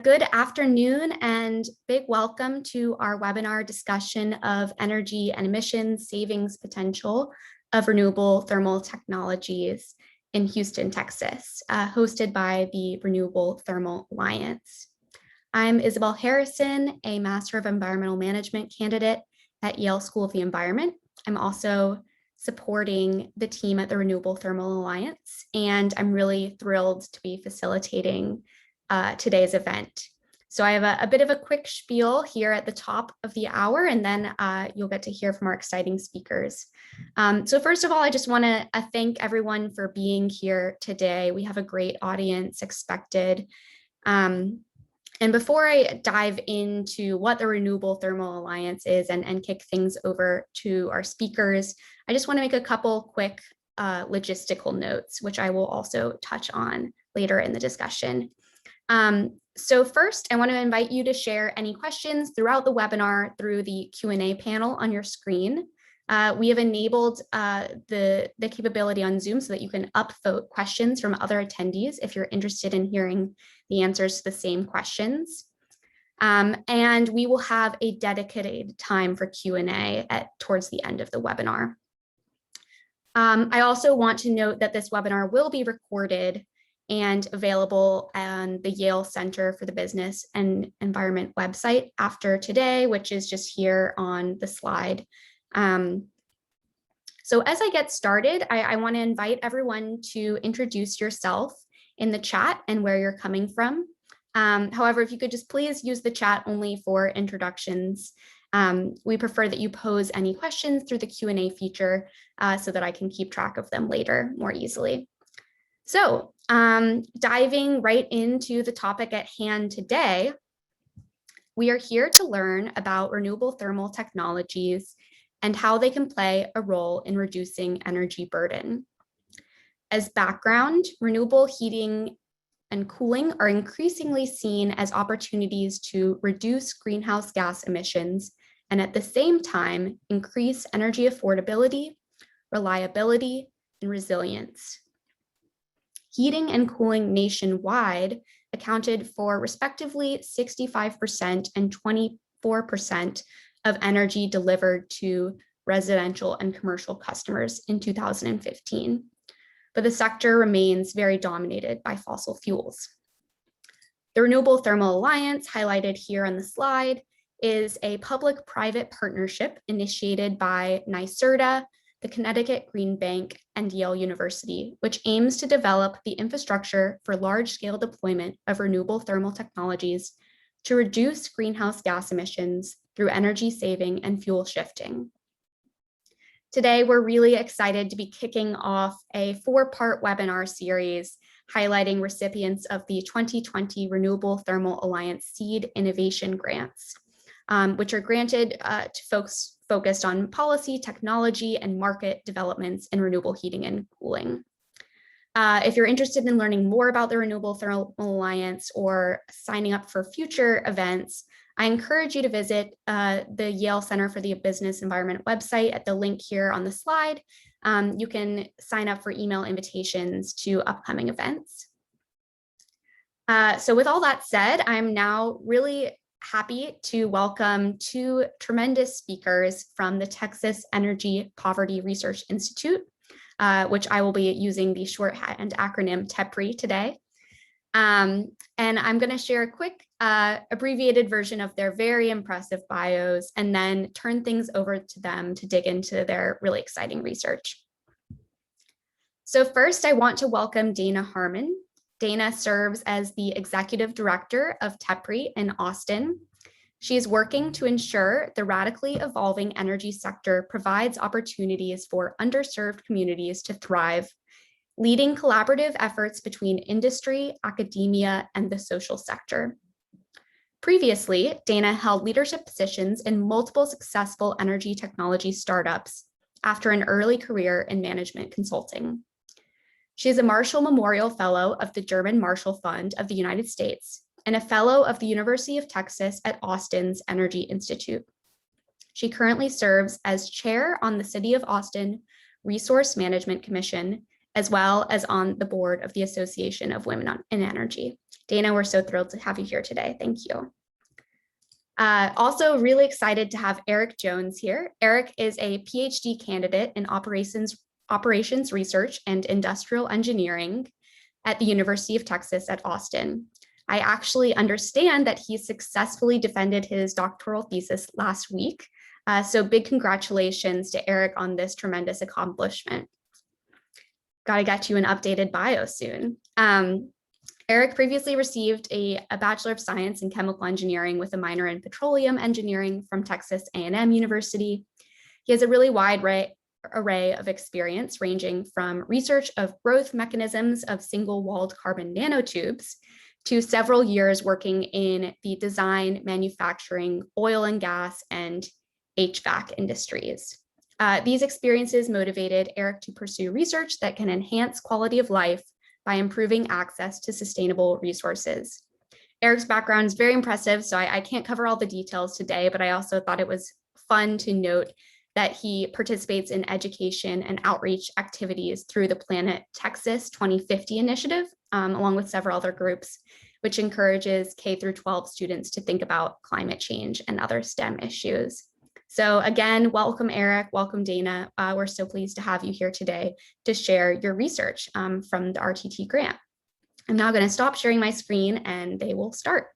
Good afternoon and big welcome to our webinar discussion of energy and emissions savings potential of renewable thermal technologies in Houston, Texas, hosted by the Renewable Thermal Alliance. I'm Isabel Harrison, a Master of Environmental Management candidate at Yale School of the Environment. I'm also supporting the team at the Renewable Thermal Alliance, and I'm really thrilled to be facilitating today's event. So I have a bit of a quick spiel here at the top of the hour, and then you'll get to hear from our exciting speakers. So first of all, I just want to thank everyone for being here today. We have a great audience expected. And before I dive into what the Renewable Thermal Alliance is and kick things over to our speakers, I just want to make a couple quick logistical notes, which I will also touch on later in the discussion. So first, I want to invite you to share any questions throughout the webinar through the Q&A panel on your screen. We have enabled the capability on Zoom so that you can upvote questions from other attendees if you're interested in hearing the answers to the same questions. And we will have a dedicated time for Q&A towards the end of the webinar. I also want to note that this webinar will be recorded and available on the Yale Center for the Business and Environment website after today, which is just here on the slide. So as I get started, I want to invite everyone to introduce yourself in the chat and where you're coming from. However, if you could just please use the chat only for introductions. We prefer that you pose any questions through the Q&A feature so that I can keep track of them later more easily. So diving right into the topic at hand today, we are here to learn about renewable thermal technologies and how they can play a role in reducing energy burden. As background, renewable heating and cooling are increasingly seen as opportunities to reduce greenhouse gas emissions and at the same time increase energy affordability, reliability, and resilience. Heating and cooling nationwide accounted for respectively 65% and 24% of energy delivered to residential and commercial customers in 2015. But the sector remains very dominated by fossil fuels. The Renewable Thermal Alliance, highlighted here on the slide, is a public-private partnership initiated by NYSERDA, the Connecticut Green Bank, and Yale University, which aims to develop the infrastructure for large-scale deployment of renewable thermal technologies to reduce greenhouse gas emissions through energy saving and fuel shifting. Today, we're really excited to be kicking off a 4-part webinar series highlighting recipients of the 2020 Renewable Thermal Alliance Seed Innovation Grants, which are granted to folks focused on policy, technology, and market developments in renewable heating and cooling. If you're interested in learning more about the Renewable Thermal Alliance or signing up for future events, I encourage you to visit the Yale Center for the Business Environment website at the link here on the slide. You can sign up for email invitations to upcoming events. So with all that said, I'm now really happy to welcome 2 tremendous speakers from the Texas Energy Poverty Research Institute, which I will be using the shorthand acronym TEPRI today. And I'm going to share a quick abbreviated version of their very impressive bios and then turn things over to them to dig into their really exciting research. So first, I want to welcome Dana Harmon. Dana serves as the executive director of TEPRI in Austin. She is working to ensure the radically evolving energy sector provides opportunities for underserved communities to thrive, leading collaborative efforts between industry, academia, and the social sector. Previously, Dana held leadership positions in multiple successful energy technology startups after an early career in management consulting. She is a Marshall Memorial Fellow of the German Marshall Fund of the United States and a Fellow of the University of Texas at Austin's Energy Institute. She currently serves as chair on the City of Austin Resource Management Commission as well as on the board of the Association of Women in Energy. Dana, we're so thrilled to have you here today. Thank you. Also really excited to have Eric Jones here. Eric is a PhD candidate in operations research and industrial engineering at the University of Texas at Austin. I actually understand that he successfully defended his doctoral thesis last week. So big congratulations to Eric on this tremendous accomplishment. Gotta get you an updated bio soon. Eric previously received a Bachelor of Science in Chemical Engineering with a minor in Petroleum Engineering from Texas A&M University. He has a really wide array of experience ranging from research of growth mechanisms of single-walled carbon nanotubes to several years working in the design, manufacturing, oil and gas, and HVAC industries. These experiences motivated Eric to pursue research that can enhance quality of life by improving access to sustainable resources. Eric's background is very impressive, so I can't cover all the details today, but I also thought it was fun to note that he participates in education and outreach activities through the Planet Texas 2050 initiative, along with several other groups, which encourages K-12 students to think about climate change and other STEM issues. So again, welcome Eric, welcome Dana. We're so pleased to have you here today to share your research from the RTT grant. I'm now going to stop sharing my screen and they will start.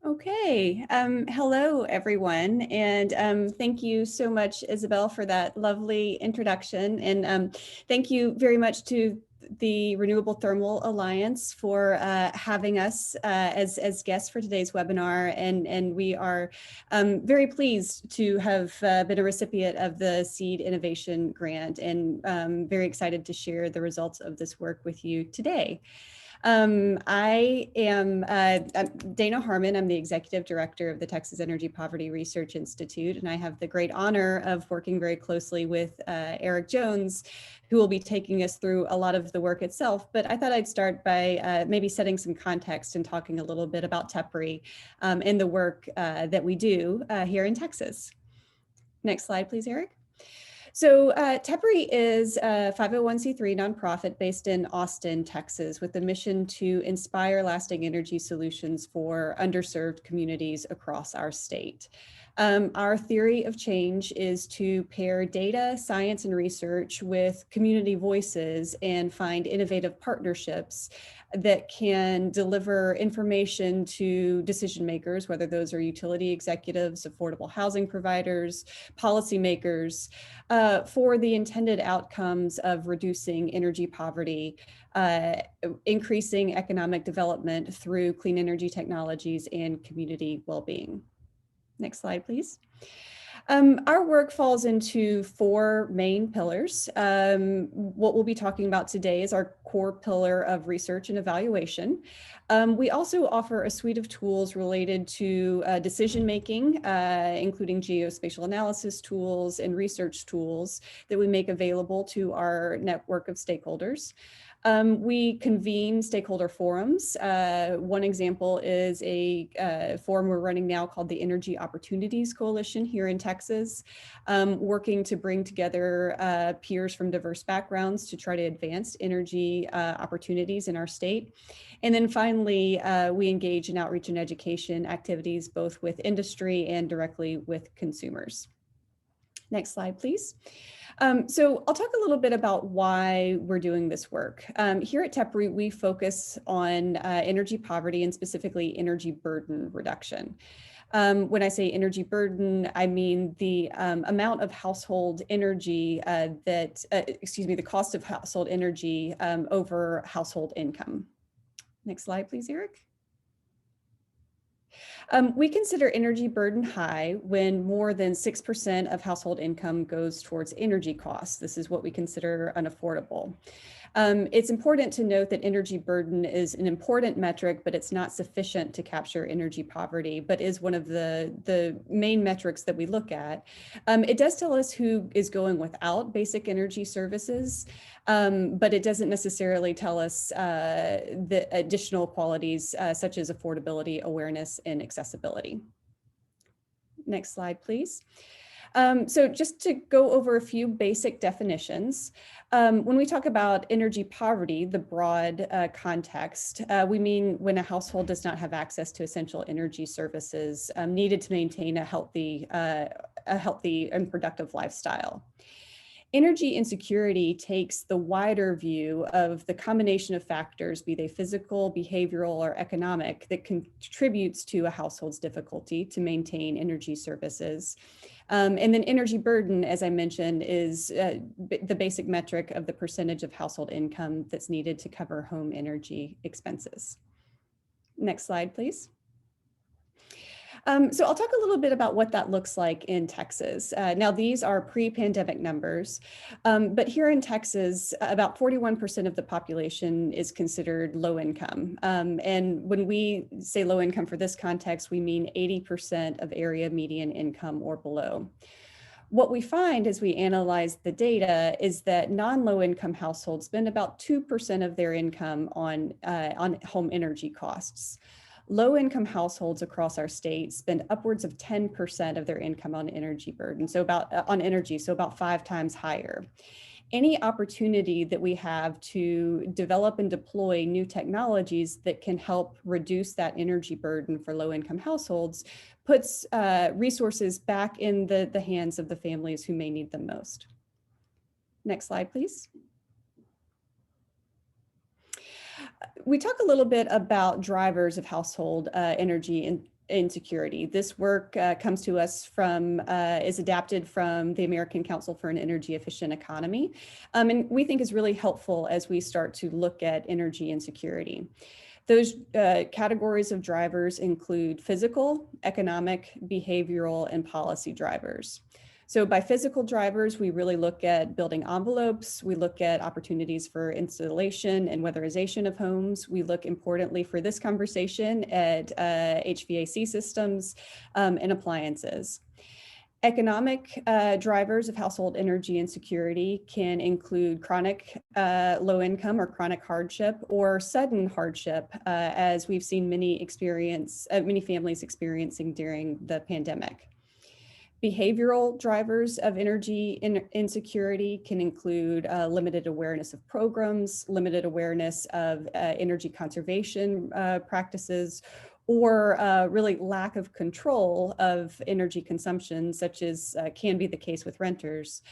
Okay, hello everyone, and thank you so much, Isabel, for that lovely introduction, and thank you very much to the Renewable Thermal Alliance for having us as guests for today's webinar, and we are very pleased to have been a recipient of the Seed Innovation Grant, and very excited to share the results of this work with you today. I am Dana Harmon. I'm the Executive Director of the Texas Energy Poverty Research Institute, and I have the great honor of working very closely with Eric Jones, who will be taking us through a lot of the work itself. But I thought I'd start by maybe setting some context and talking a little bit about TEPRI and the work that we do here in Texas. Next slide, please, Eric. So TEPRI is a 501c3 nonprofit based in Austin, Texas, with the mission to inspire lasting energy solutions for underserved communities across our state. Our theory of change is to pair data, science, and research with community voices and find innovative partnerships that can deliver information to decision makers, whether those are utility executives, affordable housing providers, policymakers, for the intended outcomes of reducing energy poverty, increasing economic development through clean energy technologies, and community well-being. Next slide, please. Our work falls into four main pillars. What we'll be talking about today is our core pillar of research and evaluation. We also offer a suite of tools related to decision-making, including geospatial analysis tools and research tools that we make available to our network of stakeholders. We convene stakeholder forums. One example is a forum we're running now called the Energy Opportunities Coalition here in Texas, working to bring together peers from diverse backgrounds to try to advance energy opportunities in our state. And then finally, we engage in outreach and education activities, both with industry and directly with consumers. Next slide, please. So I'll talk a little bit about why we're doing this work. Here at TEPRI, we focus on energy poverty and specifically energy burden reduction. When I say energy burden, I mean the amount of household energy the cost of household energy over household income. Next slide, please, Eric. We consider energy burden high when more than 6% of household income goes towards energy costs. This is what we consider unaffordable. It's important to note that energy burden is an important metric, but it's not sufficient to capture energy poverty, but is one of the main metrics that we look at. It does tell us who is going without basic energy services, but it doesn't necessarily tell us the additional qualities such as affordability, awareness, and accessibility. Next slide, please. So just to go over a few basic definitions, when we talk about energy poverty, the broad context, we mean when a household does not have access to essential energy services needed to maintain a healthy and productive lifestyle. Energy insecurity takes the wider view of the combination of factors, be they physical, behavioral, or economic, that contributes to a household's difficulty to maintain energy services. And then energy burden, as I mentioned, is the basic metric of the percentage of household income that's needed to cover home energy expenses. Next slide, please. So I'll talk a little bit about what that looks like in Texas. Now, these are pre-pandemic numbers, but here in Texas, about 41% of the population is considered low income. And when we say low income for this context, we mean 80% of area median income or below. What we find as we analyze the data is that non-low income households spend about 2% of their income on home energy costs. Low-income households across our state spend upwards of 10% of their income on energy burden, so about 5 times higher. Any opportunity that we have to develop and deploy new technologies that can help reduce that energy burden for low-income households puts resources back in the hands of the families who may need them most. Next slide, please. We talk a little bit about drivers of household energy insecurity. This work comes to us from, is adapted from the American Council for an Energy Efficient Economy, and we think is really helpful as we start to look at energy insecurity. Those categories of drivers include physical, economic, behavioral, and policy drivers. So by physical drivers, we really look at building envelopes. We look at opportunities for installation and weatherization of homes. We look importantly for this conversation at HVAC systems and appliances. Economic drivers of household energy insecurity can include chronic low income or chronic hardship or sudden hardship, as we've seen many families experiencing during the pandemic. Behavioral drivers of energy insecurity can include limited awareness of programs, limited awareness of energy conservation practices, or really lack of control of energy consumption, such as can be the case with renters.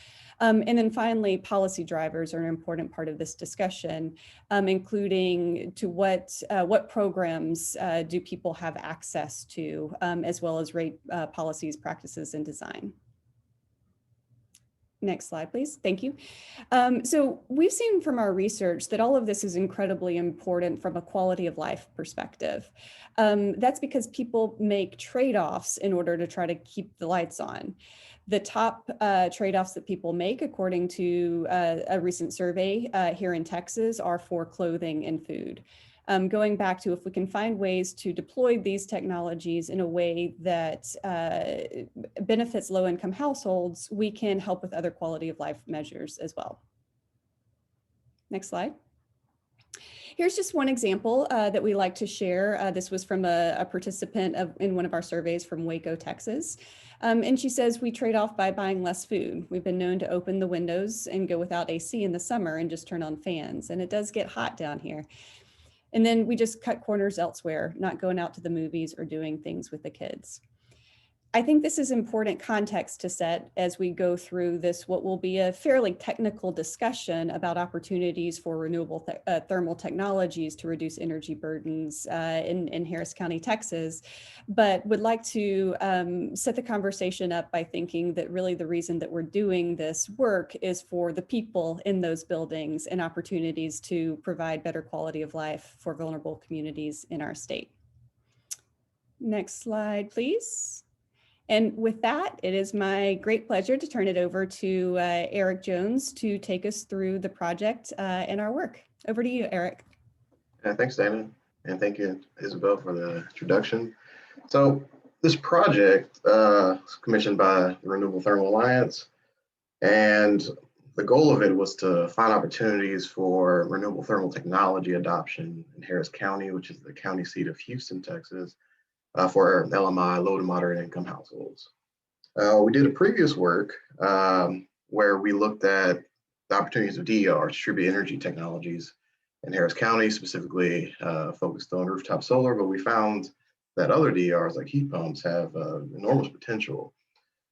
And then finally, policy drivers are an important part of this discussion, including to what programs do people have access to, as well as rate policies, practices, and design. Next slide, please. Thank you. So we've seen from our research that all of this is incredibly important from a quality of life perspective. That's because people make trade-offs in order to try to keep the lights on. The top trade-offs that people make, according to a recent survey here in Texas, are for clothing and food. Going back to if we can find ways to deploy these technologies in a way that benefits low-income households, we can help with other quality of life measures as well. Next slide. Here's just one example that we like to share. This was from a participant in one of our surveys from Waco, Texas. And she says, we trade off by buying less food. We've been known to open the windows and go without AC in the summer and just turn on fans. And it does get hot down here. And then we just cut corners elsewhere, not going out to the movies or doing things with the kids. I think this is important context to set as we go through this, what will be a fairly technical discussion about opportunities for renewable thermal technologies to reduce energy burdens in Harris County, Texas, but would like to set the conversation up by thinking that really the reason that we're doing this work is for the people in those buildings and opportunities to provide better quality of life for vulnerable communities in our state. Next slide, please. And with that, it is my great pleasure to turn it over to Eric Jones to take us through the project and our work. Over to you, Eric. Thanks, Dana, and thank you, Isabel, for the introduction. So this project was commissioned by the Renewable Thermal Alliance, and the goal of it was to find opportunities for renewable thermal technology adoption in Harris County, which is the county seat of Houston, Texas, for LMI, low to moderate income households. We did a previous work where we looked at the opportunities of DER, distributed energy technologies, in Harris County, specifically focused on rooftop solar, but we found that other DERs like heat pumps have enormous potential.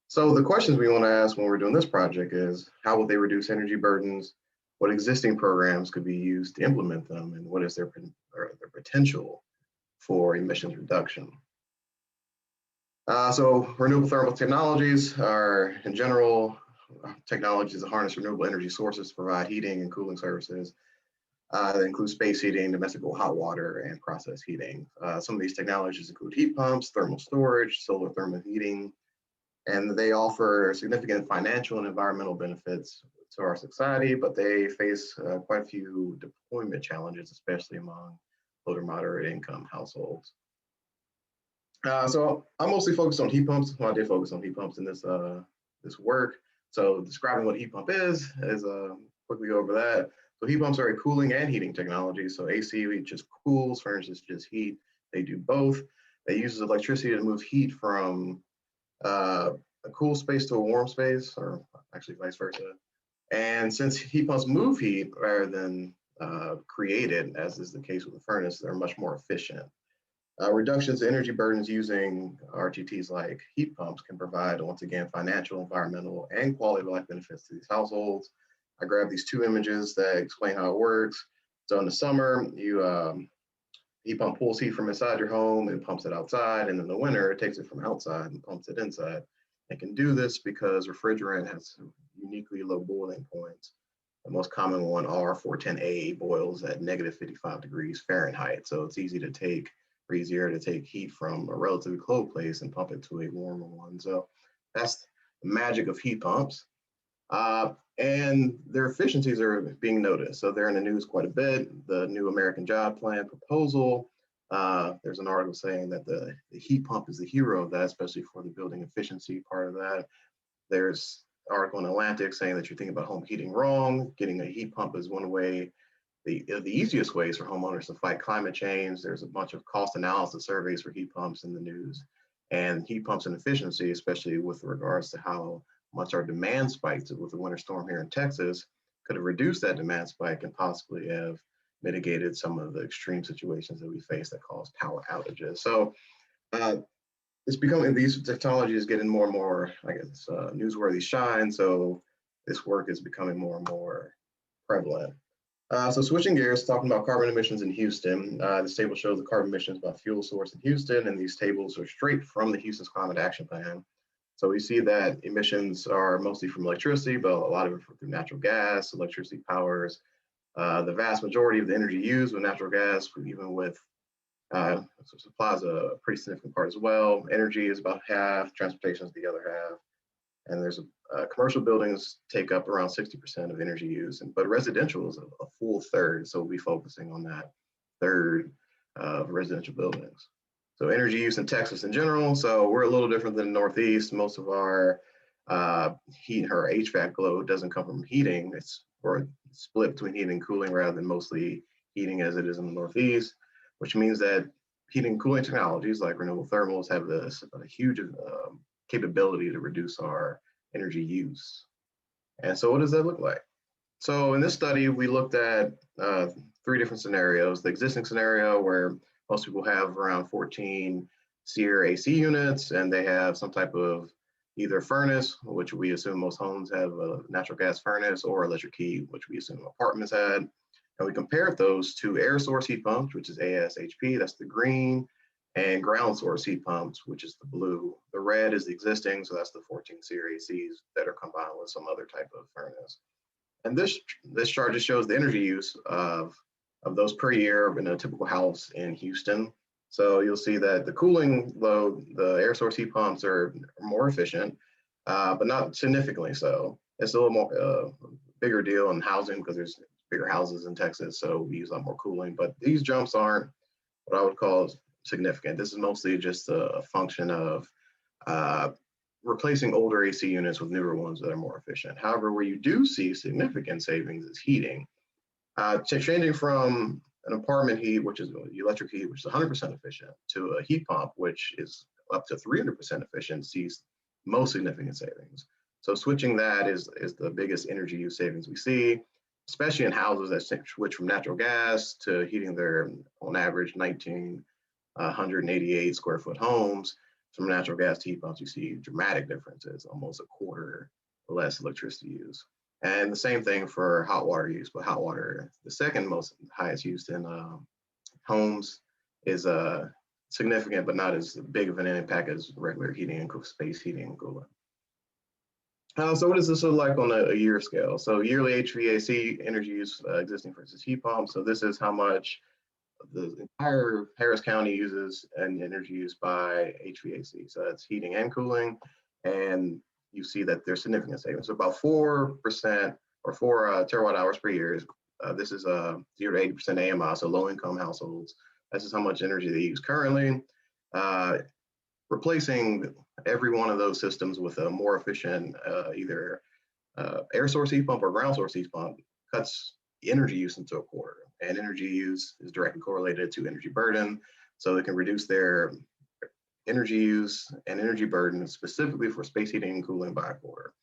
So the questions we want to ask when we're doing this project is, how will they reduce energy burdens? What existing programs could be used to implement them? And what is their potential for emissions reduction? So renewable thermal technologies are, in general, technologies that harness renewable energy sources to provide heating and cooling services. That include space heating, domestic hot water, and process heating. Some of these technologies include heat pumps, thermal storage, solar thermal heating, and they offer significant financial and environmental benefits to our society, but they face quite a few deployment challenges, especially among low to moderate income households. So I'm mostly focused on heat pumps. Well, I did focus on heat pumps in this work. So describing what a heat pump is quickly go over that. So heat pumps are a cooling and heating technology. So AC just cools, furnaces just heat. They do both. They use electricity to move heat from a cool space to a warm space, or actually vice versa. And since heat pumps move heat rather than create it, as is the case with the furnace, they're much more efficient. Reductions in energy burdens using RTTs like heat pumps can provide, once again, financial, environmental, and quality of life benefits to these households. I grabbed these two images that explain how it works. So in the summer, heat pump pulls heat from inside your home and pumps it outside. And in the winter, it takes it from outside and pumps it inside. It can do this because refrigerant has uniquely low boiling points. The most common one, R410A, boils at -55 degrees Fahrenheit. So it's easier to take heat from a relatively cold place and pump it to a warmer one. So that's the magic of heat pumps. And their efficiencies are being noticed. So they're in the news quite a bit. The new American Job Plan proposal, there's an article saying that the heat pump is the hero of that, especially for the building efficiency part of that. There's an article in Atlantic saying that you're thinking about home heating wrong. Getting a heat pump is one way, the easiest ways for homeowners to fight climate change. There's a bunch of cost analysis surveys for heat pumps in the news. And heat pumps and efficiency, especially with regards to how much our demand spiked with the winter storm here in Texas, could have reduced that demand spike and possibly have mitigated some of the extreme situations that we face that cause power outages. So it's becoming, these technologies getting more and more, I guess, newsworthy shine. So this work is becoming more and more prevalent. So switching gears, talking about carbon emissions in Houston. This table shows the carbon emissions by fuel source in Houston, and these tables are straight from the Houston's Climate Action Plan. So we see that emissions are mostly from electricity, but a lot of it through natural gas. Electricity powers the vast majority of the energy used with natural gas, even with supplies a pretty significant part as well. Energy is about half, transportation is the other half. And there's commercial buildings take up around 60% of energy use, but residential is a full third. So we'll be focusing on that third of residential buildings. So energy use in Texas in general. So we're a little different than the Northeast. Most of our heat, or HVAC load doesn't come from heating. It's split between heating and cooling rather than mostly heating as it is in the Northeast, which means that heating and cooling technologies like renewable thermals have a huge capability to reduce our energy use. And so what does that look like? So in this study, we looked at 3 different scenarios. The existing scenario where most people have around 14 SEER AC units, and they have some type of either furnace, which we assume most homes have a natural gas furnace, or electric heat, which we assume apartments had. And we compared those to air source heat pumps, which is ASHP, that's the green, and ground source heat pumps, which is the blue. The red is the existing, so that's the 14 SEER ACs that are combined with some other type of furnace. And this chart just shows the energy use of those per year in a typical house in Houston. So you'll see that the cooling load, the air source heat pumps are more efficient, but not significantly so. It's a little more bigger deal in housing because there's bigger houses in Texas, so we use a lot more cooling. But these jumps aren't what I would call significant. This is mostly just a function of replacing older AC units with newer ones that are more efficient. However, where you do see significant savings is heating. Changing from an apartment heat, which is electric heat, which is 100% efficient, to a heat pump, which is up to 300% efficient, sees most significant savings. So switching that is the biggest energy use savings we see, especially in houses that switch from natural gas to heating their, on average, 1,988 square foot homes. From natural gas to heat pumps, you see dramatic differences, almost a quarter less electricity use. And the same thing for hot water use, but hot water, the second most highest used in homes, is significant, but not as big of an impact as regular heating and space heating and cooling. So what does this look like on a year scale? So yearly HVAC energy use existing versus heat pumps. So this is how much the entire Harris County uses and energy used by HVAC. So that's heating and cooling. And you see that there's significant savings. So about 4% or 4 terawatt hours per year. This is 0 to 80% AMI, so low income households. This is how much energy they use currently. Replacing every one of those systems with a more efficient either air source heat pump or ground source heat pump cuts energy use into a quarter. And energy use is directly correlated to energy burden. So they can reduce their energy use and energy burden specifically for space heating and cooling by a quarter.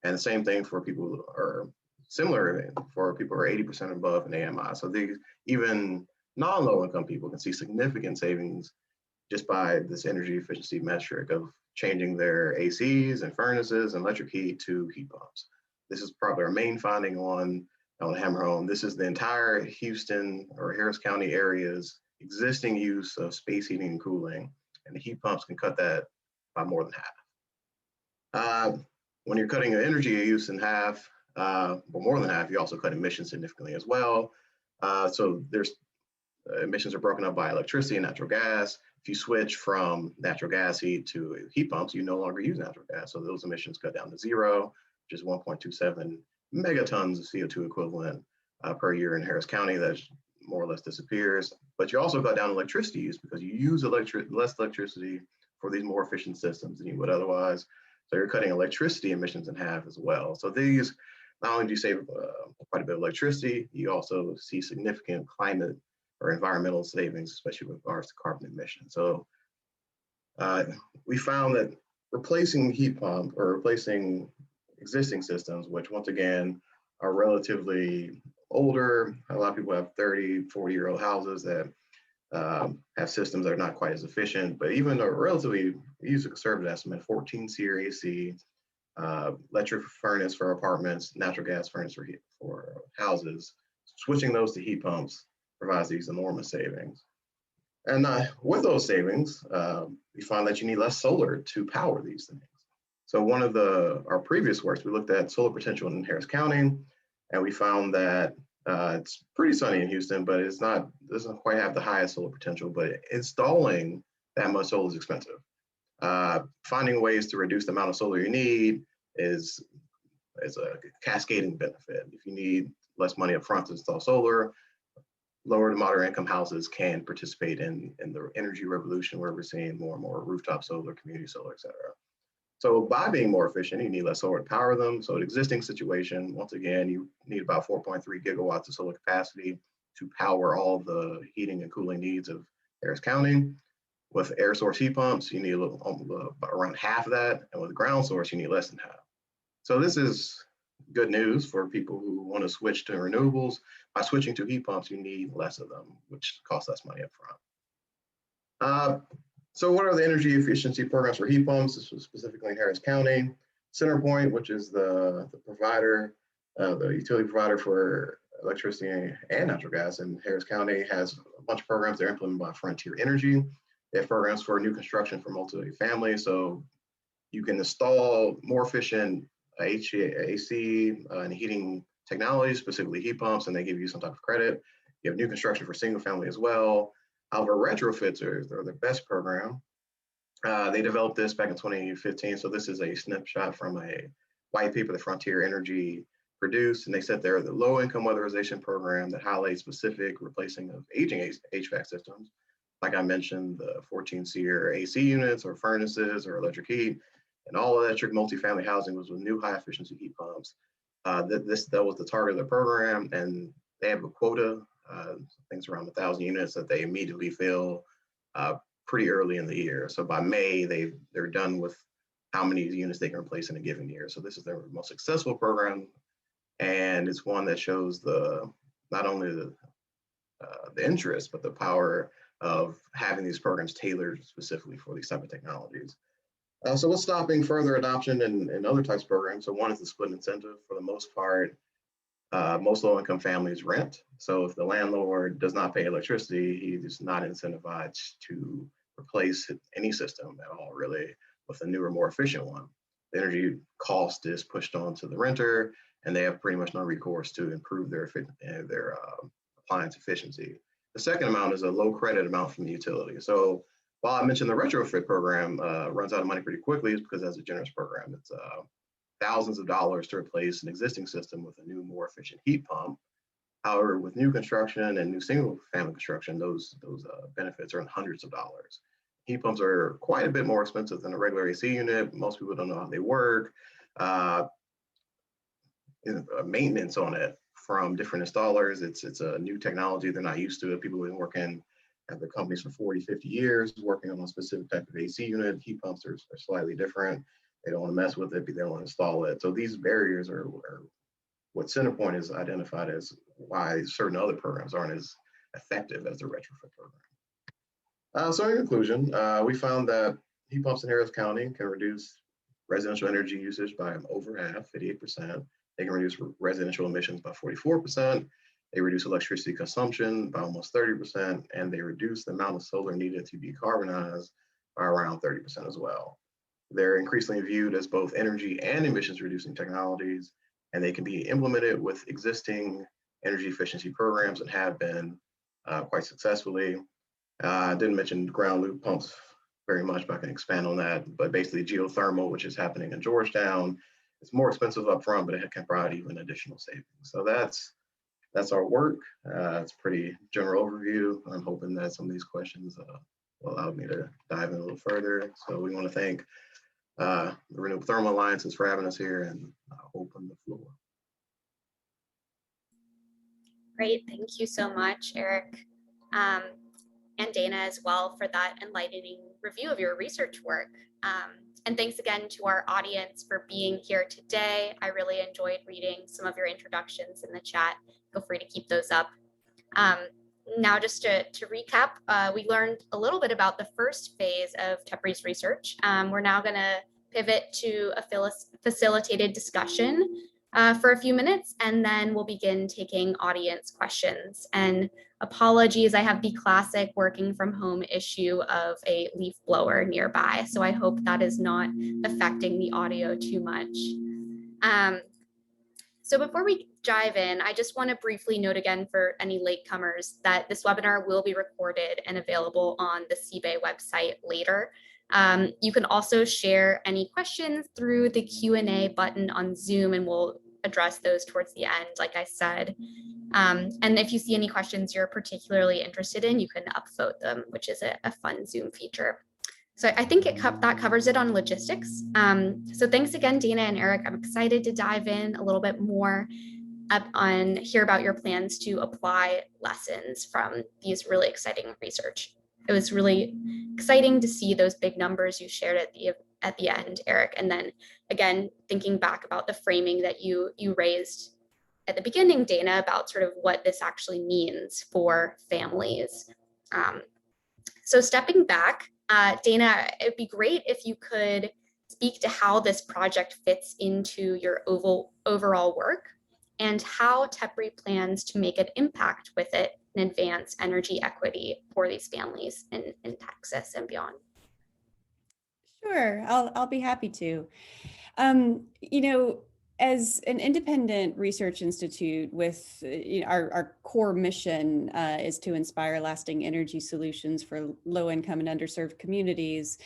And the same thing for people who are similar for people who are 80% above in AMI. So these even non-low income people can see significant savings just by this energy efficiency metric of changing their ACs and furnaces and electric heat to heat pumps. This is probably our main finding on Hammer Home. This is the entire Houston or Harris County area's existing use of space heating and cooling, and the heat pumps can cut that by more than half. When you're cutting your energy use in half, but more than half, you also cut emissions significantly as well. So there's emissions are broken up by electricity and natural gas. If you switch from natural gas heat to heat pumps, you no longer use natural gas. So those emissions cut down to 0, which is 1.27 megatons of CO2 equivalent per year in Harris County. That more or less disappears. But you also cut down electricity use because you use less electricity for these more efficient systems than you would otherwise. So you're cutting electricity emissions in half as well. So these, not only do you save quite a bit of electricity, you also see significant climate or environmental savings, especially with regards to carbon emissions. So we found that replacing heat pump or replacing existing systems, which once again are relatively older, a lot of people have 30, 40-year-old houses that have systems that are not quite as efficient, but even a relatively, we use a conservative estimate, 14 SEER AC, electric furnace for apartments, natural gas furnace for houses, switching those to heat pumps provides these enormous savings. And with those savings, we find that you need less solar to power these things. So one of our previous works, we looked at solar potential in Harris County, and we found that it's pretty sunny in Houston, but doesn't quite have the highest solar potential, but installing that much solar is expensive. Finding ways to reduce the amount of solar you need is a cascading benefit. If you need less money up front to install solar, lower to moderate income houses can participate in the energy revolution where we're seeing more and more rooftop solar, community solar, et cetera. So by being more efficient, you need less solar to power them. So an existing situation, once again, you need about 4.3 gigawatts of solar capacity to power all the heating and cooling needs of Harris County. With air source heat pumps, you need around half of that. And with ground source, you need less than half. So this is good news for people who want to switch to renewables. By switching to heat pumps, you need less of them, which costs less money up front. So what are the energy efficiency programs for heat pumps? This was specifically in Harris County. CenterPoint, which is the provider, the utility provider for electricity and natural gas in Harris County, has a bunch of programs that are implemented by Frontier Energy. They have programs for new construction for multi-family, so you can install more efficient HVAC and heating technologies, specifically heat pumps, and they give you some type of credit. You have new construction for single family as well. However, retrofits are the best program. They developed this back in 2015, so this is a snapshot from a white paper that Frontier Energy produced, and they said they're the low-income weatherization program that highlights specific replacing of aging HVAC systems. Like I mentioned, the 14 SEER AC units or furnaces or electric heat, and all electric multifamily housing was with new high-efficiency heat pumps. That was the target of the program, and they have a quota, things around 1,000 units that they immediately fill pretty early in the year. So by May, they're done with how many units they can replace in a given year. So this is their most successful program, and it's one that shows not only the interest, but the power of having these programs tailored specifically for these type of technologies. So what's stopping further adoption in other types of programs? So one is the split incentive. For the most part, most low-income families rent. So if the landlord does not pay electricity, he is not incentivized to replace any system at all, really, with a newer, more efficient one. The energy cost is pushed on to the renter, and they have pretty much no recourse to improve their appliance efficiency. The second amount is a low credit amount from the utility. So while I mentioned the retrofit program runs out of money pretty quickly, it's because that's a generous program. It's thousands of dollars to replace an existing system with a new, more efficient heat pump. However, with new construction and new single family construction, those benefits are in hundreds of dollars. Heat pumps are quite a bit more expensive than a regular AC unit. Most people don't know how they work. Maintenance on it from different installers. It's a new technology. They're not used to it. People have been working at the companies for 40, 50 years, working on a specific type of AC unit. Heat pumps are slightly different. They don't want to mess with it, but they don't want to install it. So these barriers are what Centerpoint has identified as why certain other programs aren't as effective as the retrofit program. So in conclusion, we found that heat pumps in Harris County can reduce residential energy usage by over half, 58%. They can reduce residential emissions by 44%. They reduce electricity consumption by almost 30%, and they reduce the amount of solar needed to decarbonize by around 30% as well. They're increasingly viewed as both energy and emissions reducing technologies, and they can be implemented with existing energy efficiency programs and have been quite successfully. I didn't mention ground loop pumps very much, but I can expand on that. But basically geothermal, which is happening in Georgetown, it's more expensive up front, but it can provide even additional savings. So that's our work. It's a pretty general overview. I'm hoping that some of these questions will allow me to dive in a little further. So we want to thank the Renewable Thermal Alliances for having us here, and I'll open the floor. Great, thank you so much, Eric, and Dana as well for that enlightening review of your research work. And thanks again to our audience for being here today. I really enjoyed reading some of your introductions in the chat. Feel free to keep those up. Now, just to recap, we learned a little bit about the first phase of TEPRI's research. We're now going to pivot to a facilitated discussion for a few minutes, and then we'll begin taking audience questions. And apologies, I have the classic working from home issue of a leaf blower nearby, so I hope that is not affecting the audio too much. So before we dive in, I just want to briefly note again for any latecomers that this webinar will be recorded and available on the CBAY website later. You can also share any questions through the Q&A button on Zoom, and we'll address those towards the end, like I said. And if you see any questions you're particularly interested in, you can upvote them, which is a fun Zoom feature. So I think that covers it on logistics. So thanks again, Dana and Eric. I'm excited to dive in a little bit more on hear about your plans to apply lessons from these really exciting research. It was really exciting to see those big numbers you shared at the end, Eric. And then again, thinking back about the framing that you raised at the beginning, Dana, about sort of what this actually means for families. So stepping back, Dana, it'd be great if you could speak to how this project fits into your overall work and how TEPRI plans to make an impact with it and advance energy equity for these families in Texas and beyond. Sure, I'll be happy to. You know, as an independent research institute with our core mission is to inspire lasting energy solutions for low-income and underserved communities,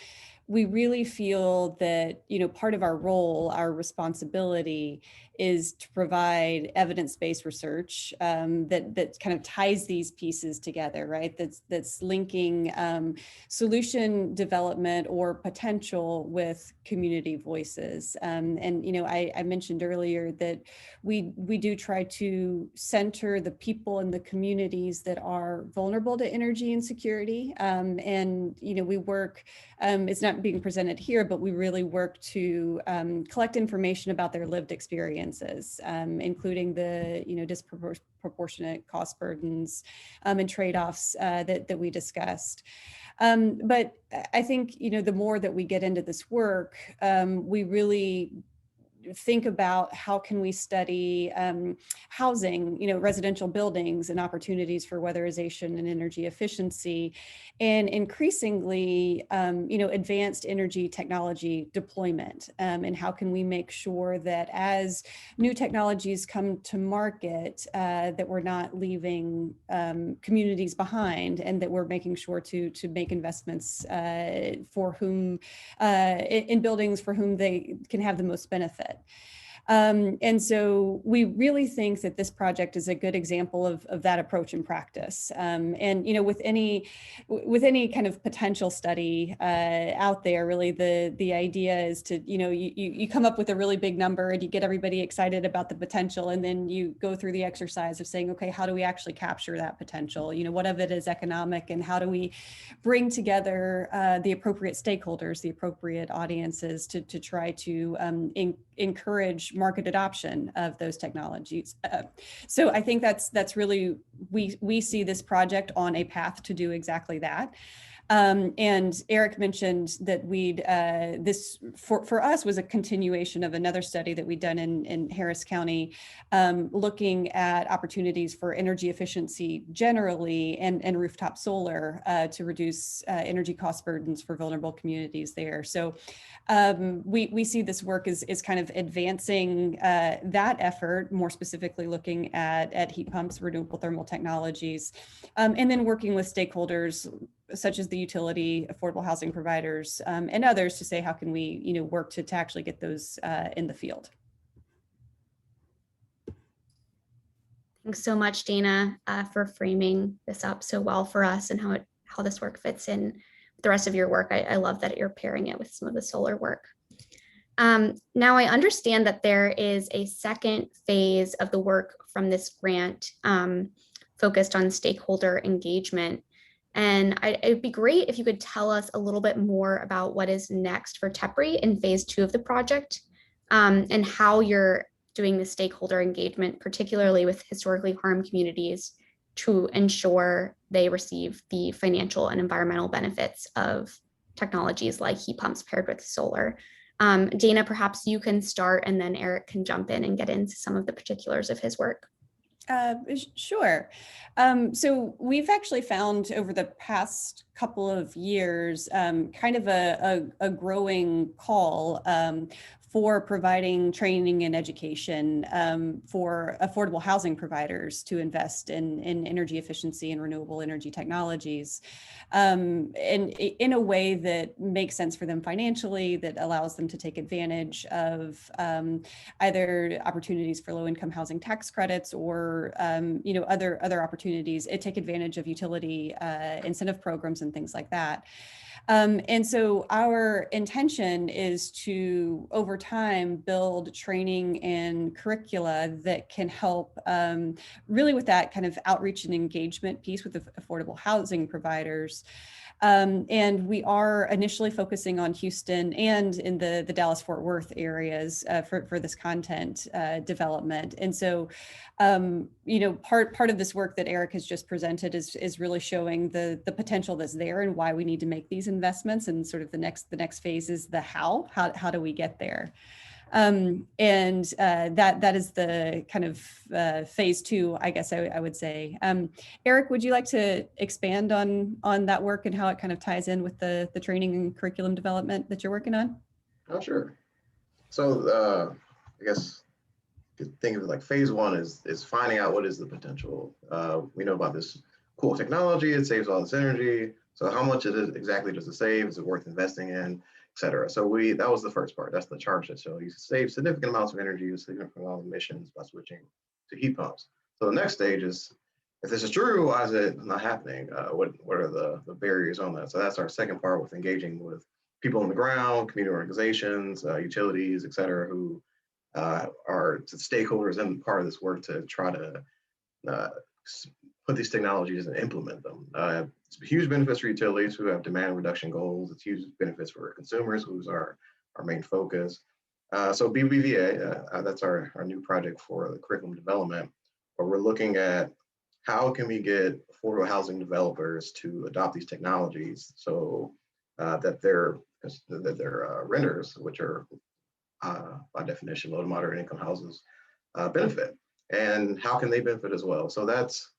we really feel that, part of our role, our responsibility is to provide evidence-based research that kind of ties these pieces together, right? That's linking solution development or potential with community voices. And I mentioned earlier that we do try to center the people people in the communities that are vulnerable to energy insecurity. And, you know, we work, it's not being presented here, but we really work to collect information about their lived experiences, including the, you know, disproportionate cost burdens and trade-offs that we discussed. But I think, you know, the more that we get into this work, we really think about how can we study housing, you know, residential buildings and opportunities for weatherization and energy efficiency, and increasingly, you know, advanced energy technology deployment. And how can we make sure that as new technologies come to market, that we're not leaving communities behind, and that we're making sure to make investments for whom, in buildings for whom they can have the most benefit. And so we really think that this project is a good example of that approach in practice. And, you know, with any kind of potential study out there, really the idea is to, you know, you come up with a really big number and you get everybody excited about the potential, and then you go through the exercise of saying, okay, how do we actually capture that potential? You know, what of it is economic, and how do we bring together the appropriate stakeholders, the appropriate audiences to try to encourage market adoption of those technologies. So I think that's really, we see this project on a path to do exactly that. And Eric mentioned that this for us was a continuation of another study that we'd done in Harris County, looking at opportunities for energy efficiency generally and rooftop solar to reduce energy cost burdens for vulnerable communities there. So we see this work as kind of advancing that effort, more specifically looking at heat pumps, renewable thermal technologies, and then working with stakeholders such as the utility, affordable housing providers, and others to say, how can we, you know, work to actually get those in the field. Thanks so much, Dana, for framing this up so well for us, and how this work fits in with the rest of your work. I love that you're pairing it with some of the solar work. Now I understand that there is a second phase of the work from this grant focused on stakeholder engagement. And it'd be great if you could tell us a little bit more about what is next for TEPRI in phase 2 of the project, and how you're doing the stakeholder engagement, particularly with historically harmed communities, to ensure they receive the financial and environmental benefits of technologies like heat pumps paired with solar. Dana, perhaps you can start, and then Eric can jump in and get into some of the particulars of his work. Sure. So we've actually found over the past couple of years kind of a growing call for providing training and education for affordable housing providers to invest in energy efficiency and renewable energy technologies, and in a way that makes sense for them financially, that allows them to take advantage of either opportunities for low-income housing tax credits, or you know, other opportunities, take advantage of utility incentive programs and things like that. And so our intention is to, over time, build training and curricula that can help really with that kind of outreach and engagement piece with the affordable housing providers. And we are initially focusing on Houston and in the Dallas-Fort Worth areas for this content development. And so, you know, part of this work that Eric has just presented is really showing the potential that's there and why we need to make these investments. And sort of the next phase is the how do we get there? And that is the kind of phase 2, I guess I would say. Eric, would you like to expand on that work and how it kind of ties in with the training and curriculum development that you're working on? Oh, sure. So I guess you could think of it like phase 1 is finding out what is the potential. We know about this cool technology, it saves all this energy. So how much exactly does it save? Is it worth investing in? Etc. So that was the first part. That's the charge that shows you save significant amounts of energy, significant amounts of emissions by switching to heat pumps. So the next stage is, if this is true, why is it not happening? What are the barriers on that? So that's our second part, with engaging with people on the ground, community organizations, utilities, etc., who are stakeholders in part of this work to try to put these technologies and implement them. It's huge benefits for utilities who have demand reduction goals. It's huge benefits for consumers, who's our main focus. So BBVA, that's our new project for the curriculum development, where we're looking at how can we get affordable housing developers to adopt these technologies so that their renters, which are by definition low to moderate income houses, benefit, and how can they benefit as well. So that's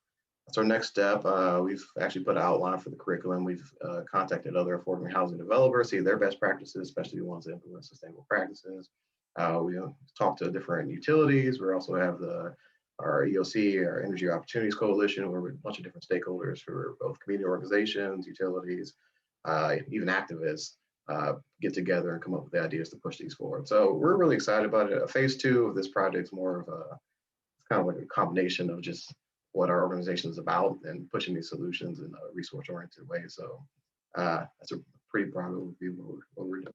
our next step. We've actually put an outline for the curriculum. We've contacted other affordable housing developers, see their best practices, especially the ones that implement sustainable practices. We talked to different utilities. We also have our EOC, our Energy Opportunities Coalition, where we're a bunch of different stakeholders who are both community organizations, utilities, even activists, get together and come up with the ideas to push these forward. So we're really excited about it. Phase 2 of this project is more of kind of like a combination of just what our organization is about and pushing these solutions in a resource-oriented way. So that's a pretty broad overview of what we're doing.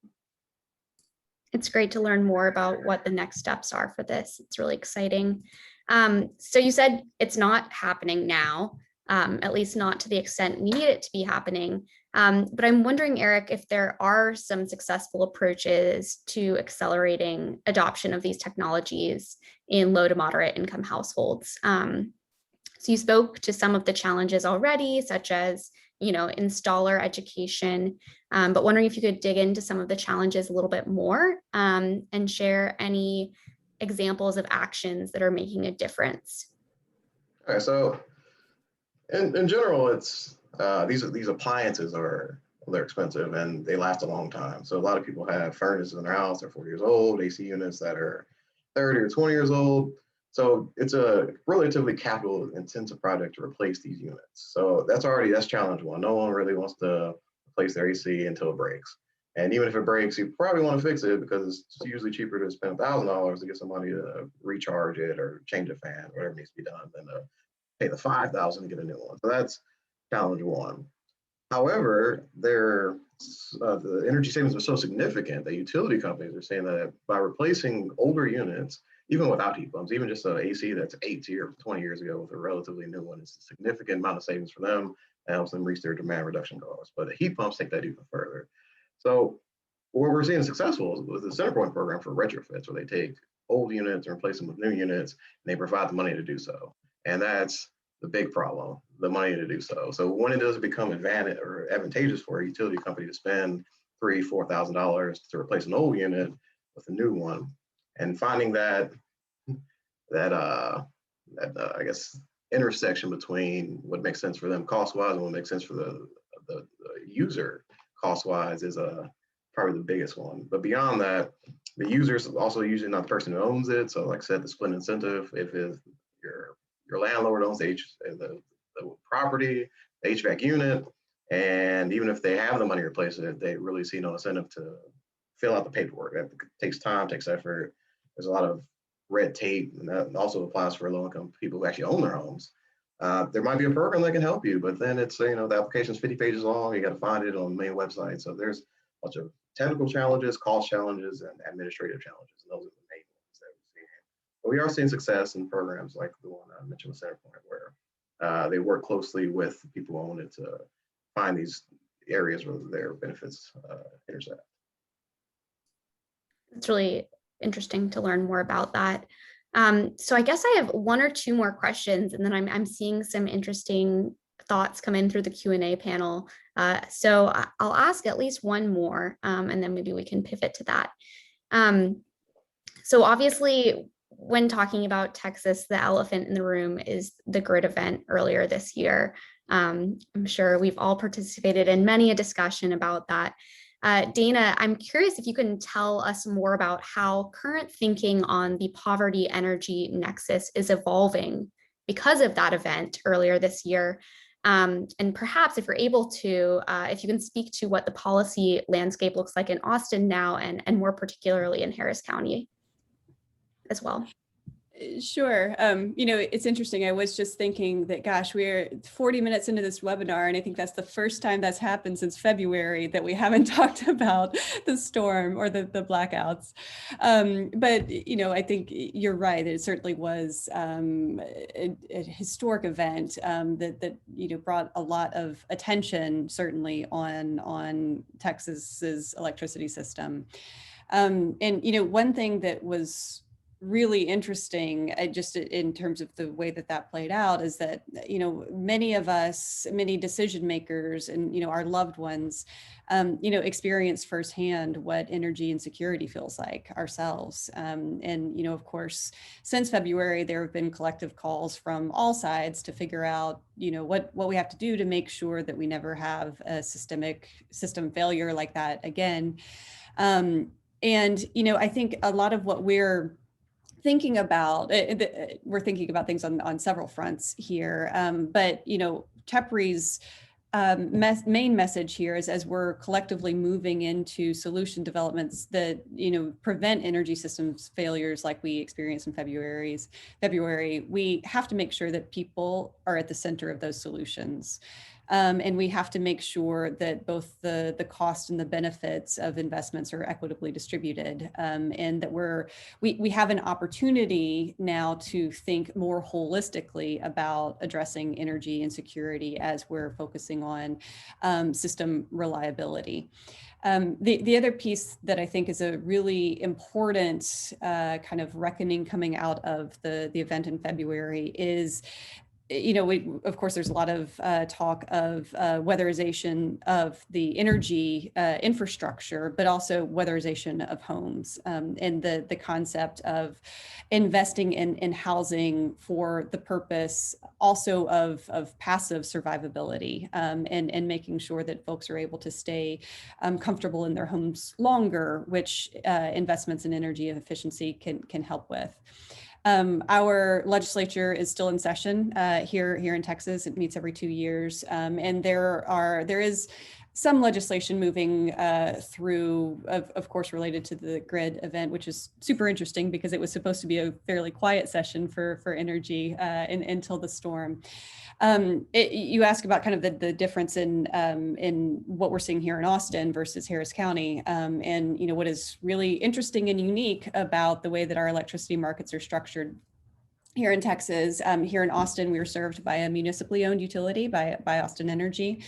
It's great to learn more about what the next steps are for this. It's really exciting. So you said it's not happening now, at least not to the extent we need it to be happening. But I'm wondering, Eric, if there are some successful approaches to accelerating adoption of these technologies in low to moderate income households. So you spoke to some of the challenges already, such as installer education, but wondering if you could dig into some of the challenges a little bit more and share any examples of actions that are making a difference. Okay, so in general, it's these appliances they're expensive and they last a long time. So a lot of people have furnaces in their house, they're 40 years old, AC units that are 30 or 20 years old. So it's a relatively capital intensive project to replace these units. So that's challenge one. No one really wants to replace their AC until it breaks. And even if it breaks, you probably want to fix it because it's usually cheaper to spend $1,000 to get somebody to recharge it or change a fan, whatever needs to be done, than to pay the $5,000 to get a new one. So that's challenge one. However, the energy savings are so significant that utility companies are saying that by replacing older units, even without heat pumps, even just an AC that's 18 or 20 years ago with a relatively new one, it's a significant amount of savings for them and helps them reach their demand reduction goals. But the heat pumps take that even further. So what we're seeing successful is the Centerpoint program for retrofits, where they take old units and replace them with new units, and they provide the money to do so. And that's the big problem, the money to do so. So when it does become advantageous for a utility company to spend $3,000, $4,000 to replace an old unit with a new one, and finding that I guess intersection between what makes sense for them cost-wise and what makes sense for the user cost-wise is probably the biggest one. But beyond that, the user is also usually not the person who owns it. So like I said, the split incentive, if your landlord owns the property, the HVAC unit, and even if they have the money to replace it, they really see no incentive to fill out the paperwork. That takes time, takes effort. There's a lot of red tape, and that also applies for low-income people who actually own their homes. There might be a program that can help you, but then it's, the application is 50 pages long. You got to find it on the main website. So there's a bunch of technical challenges, cost challenges, and administrative challenges. And those are the main ones that we're seeing. But we are seeing success in programs like the one I mentioned with Centerpoint, where they work closely with people who own it to find these areas where their benefits intersect. It's really interesting to learn more about that. So I guess I have one or two more questions, and then I'm seeing some interesting thoughts come in through the Q&A panel. So I'll ask at least one more, and then maybe we can pivot to that. So obviously, when talking about Texas, the elephant in the room is the grid event earlier this year. I'm sure we've all participated in many a discussion about that. Dana, I'm curious if you can tell us more about how current thinking on the poverty energy nexus is evolving because of that event earlier this year. And perhaps if you're able to, if you can speak to what the policy landscape looks like in Austin now and more particularly in Harris County as well. Sure. It's interesting. I was just thinking that, gosh, we're 40 minutes into this webinar, and I think that's the first time that's happened since February that we haven't talked about the storm or the blackouts. But I think you're right. It certainly was a historic event that brought a lot of attention, certainly on Texas's electricity system. And one thing that was really interesting, just in terms of the way that played out, is that many of us, many decision makers, and our loved ones, experience firsthand what energy insecurity feels like ourselves. And of course, since February, there have been collective calls from all sides to figure out what we have to do to make sure that we never have a system failure like that again. And I think a lot of what we're thinking about, we're thinking about things on several fronts here, but TEPRI's main message here is, as we're collectively moving into solution developments that prevent energy systems failures like we experienced in February, we have to make sure that people are at the center of those solutions. And we have to make sure that both the cost and the benefits of investments are equitably distributed, and that we have an opportunity now to think more holistically about addressing energy insecurity as we're focusing on system reliability. The other piece that I think is a really important kind of reckoning coming out of the event in February is, of course, there's a lot of talk of weatherization of the energy infrastructure, but also weatherization of homes, and the concept of investing in housing for the purpose also of passive survivability, and making sure that folks are able to stay comfortable in their homes longer, which investments in energy efficiency can help with. Our legislature is still in session here in Texas. It meets every 2 years, and there is some legislation moving through, of course, related to the grid event, which is super interesting because it was supposed to be a fairly quiet session for energy until the storm. You ask about kind of the difference in what we're seeing here in Austin versus Harris County, and what is really interesting and unique about the way that our electricity markets are structured here in Texas. Here in Austin, we are served by a municipally owned utility, by Austin Energy,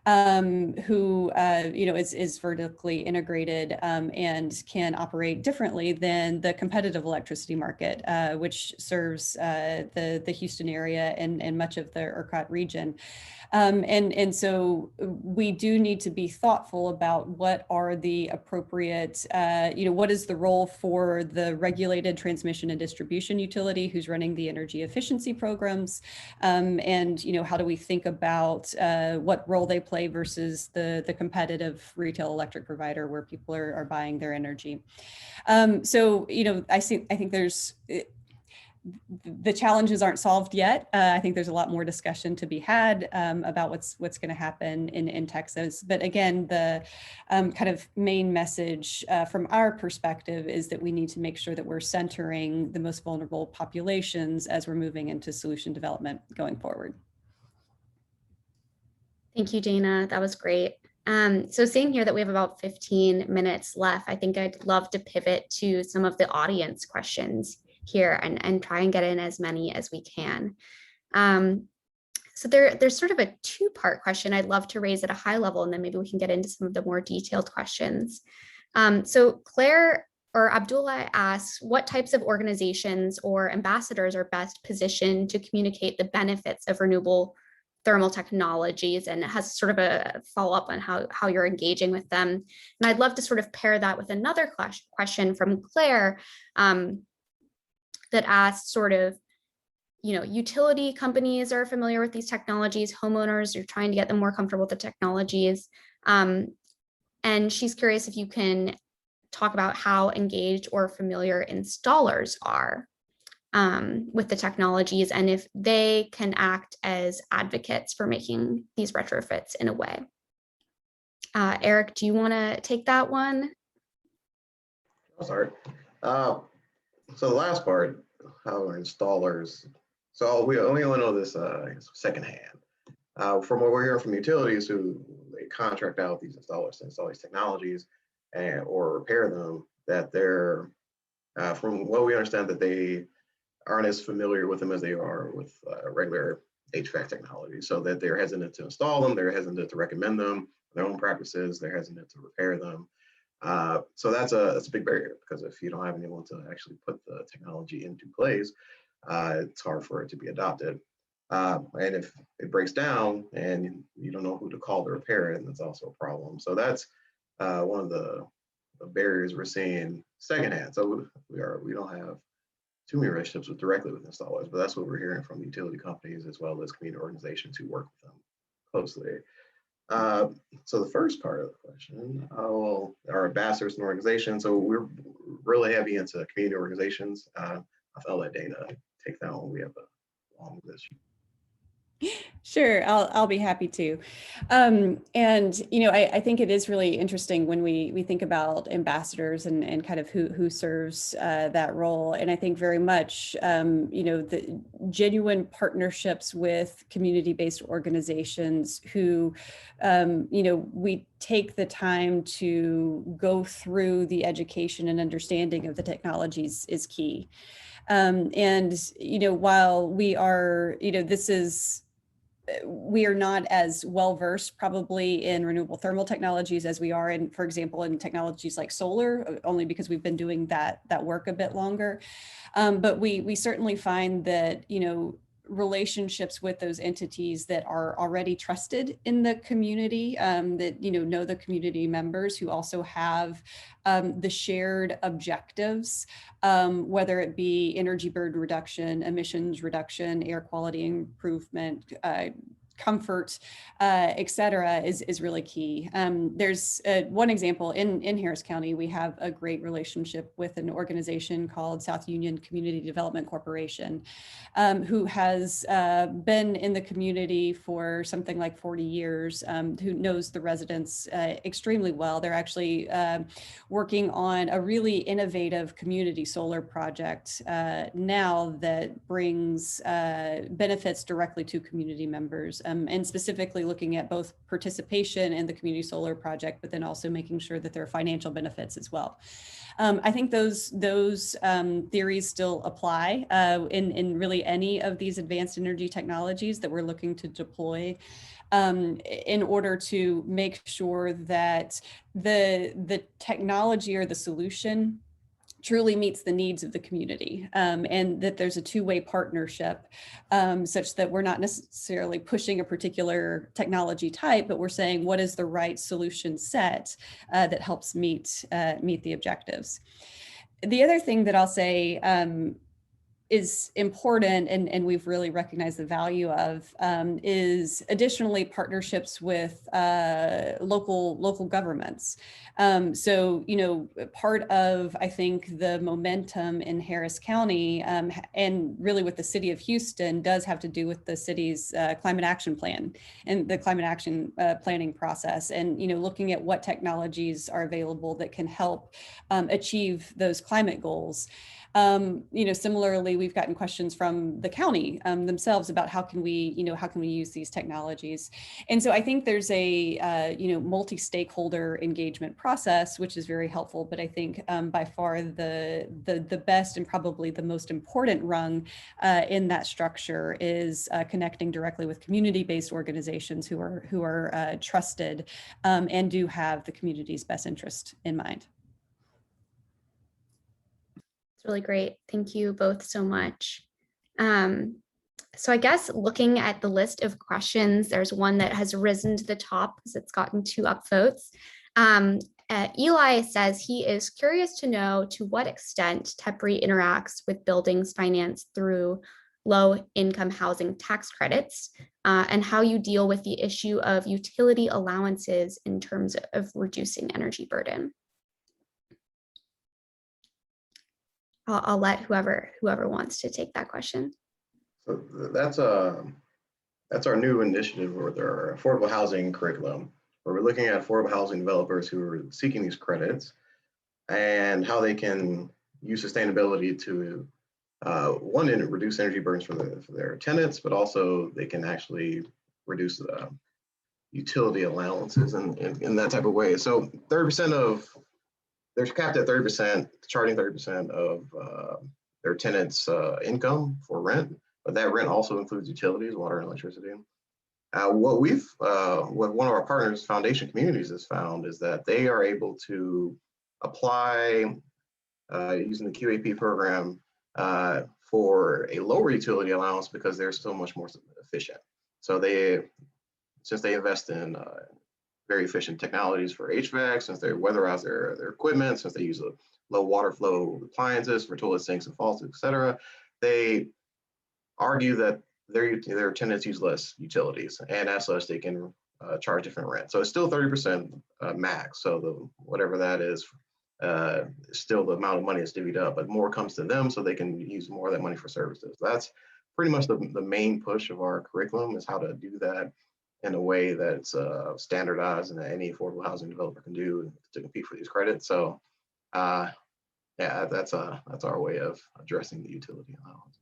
who is vertically integrated and can operate differently than the competitive electricity market, which serves the Houston area and much of the ERCOT region. And so we do need to be thoughtful about what are the appropriate, what is the role for the regulated transmission and distribution utility who's running the energy efficiency programs, and how do we think about what role they play versus the competitive retail electric provider where people are buying their energy. So I think there's the challenges aren't solved yet. I think there's a lot more discussion to be had about what's going to happen in Texas. But again, the kind of main message from our perspective is that we need to make sure that we're centering the most vulnerable populations as we're moving into solution development going forward. Thank you, Dana. That was great. So seeing here that we have about 15 minutes left, I think I'd love to pivot to some of the audience questions here and try and get in as many as we can. So there's sort of a two-part question I'd love to raise at a high level, and then maybe we can get into some of the more detailed questions. So Claire or Abdullah asks, what types of organizations or ambassadors are best positioned to communicate the benefits of renewable thermal technologies, and it has sort of a follow-up on how you're engaging with them. And I'd love to sort of pair that with another question from Claire that asks sort of, utility companies are familiar with these technologies, homeowners are trying to get them more comfortable with the technologies. And she's curious if you can talk about how engaged or familiar installers are with the technologies, and if they can act as advocates for making these retrofits in a way. Eric, do you want to take that one? I'll start. So the last part, how installers, so we only know this secondhand. From what we're hearing from utilities who they contract out these installers to install these technologies and or repair them, that they're from what we understand that they aren't as familiar with them as they are with regular HVAC technology, so that they're hesitant to install them, they're hesitant to recommend them, their own practices, they're hesitant to repair them. So that's a big barrier, because if you don't have anyone to actually put the technology into place, it's hard for it to be adopted. And if it breaks down and you don't know who to call to repair it, that's also a problem. So that's one of the barriers we're seeing secondhand. So we don't have too many relationships directly with installers, but that's what we're hearing from utility companies as well as community organizations who work with them closely. So the first part of the question, well, our ambassadors and organizations. So we're really heavy into community organizations. I'll let Dana take that one. We have a long list. Sure, I'll be happy to. And I think it is really interesting when we think about ambassadors and kind of who serves that role. And I think very much the genuine partnerships with community-based organizations who we take the time to go through the education and understanding of the technologies is key. While we are, we are not as well versed probably in renewable thermal technologies as we are in, for example, in technologies like solar, only because we've been doing that work a bit longer. But we certainly find that, relationships with those entities that are already trusted in the community, that know the community members who also have the shared objectives, whether it be energy burden reduction, emissions reduction, air quality improvement, comfort, et cetera, is really key. There's one example in Harris County. We have a great relationship with an organization called South Union Community Development Corporation, who has been in the community for something like 40 years, who knows the residents extremely well. They're actually working on a really innovative community solar project now that brings benefits directly to community members. And specifically looking at both participation in the community solar project, but then also making sure that there are financial benefits as well. I think those theories still apply in really any of these advanced energy technologies that we're looking to deploy, in order to make sure that the technology or the solution truly meets the needs of the community, and that there's a two-way partnership, such that we're not necessarily pushing a particular technology type, but we're saying what is the right solution set that helps meet the objectives. The other thing that I'll say is important, and we've really recognized the value of, is additionally partnerships with local governments. So, part of, I think, the momentum in Harris County, and really with the city of Houston, does have to do with the city's climate action plan and the climate action planning process, and looking at what technologies are available that can help achieve those climate goals. Similarly, we've gotten questions from the county themselves about how can we use these technologies. And so I think there's a, multi-stakeholder engagement process, which is very helpful. But I think by far the best and probably the most important rung in that structure is connecting directly with community-based organizations who are trusted and do have the community's best interest in mind. It's really great. Thank you both so much. So I guess looking at the list of questions, there's one that has risen to the top because it's gotten 2 upvotes. Eli says he is curious to know to what extent TEPRI interacts with buildings financed through low-income housing tax credits, and how you deal with the issue of utility allowances in terms of reducing energy burden. I'll let whoever wants to take that question. So that's our new initiative with our affordable housing curriculum, where we're looking at affordable housing developers who are seeking these credits and how they can use sustainability to one, in reduce energy burdens for their tenants, but also they can actually reduce utility allowances in that type of way. So 30% of, they're capped at 30%, charging 30% of their tenants' income for rent, but that rent also includes utilities, water and electricity. What one of our partners, Foundation Communities, has found is that they are able to apply using the QAP program for a lower utility allowance because they're so much more efficient. So since they invest in very efficient technologies for HVAC, since they weatherize their equipment, since they use low water flow appliances for toilet sinks and faucets, et cetera, they argue that their tenants use less utilities, and as such, they can charge different rent. So it's still 30% max. So whatever that is still the amount of money is divvied up, but more comes to them so they can use more of that money for services. That's pretty much the main push of our curriculum, is how to do that in a way that's standardized and that any affordable housing developer can do to compete for these credits. So yeah, that's our way of addressing the utility allowance.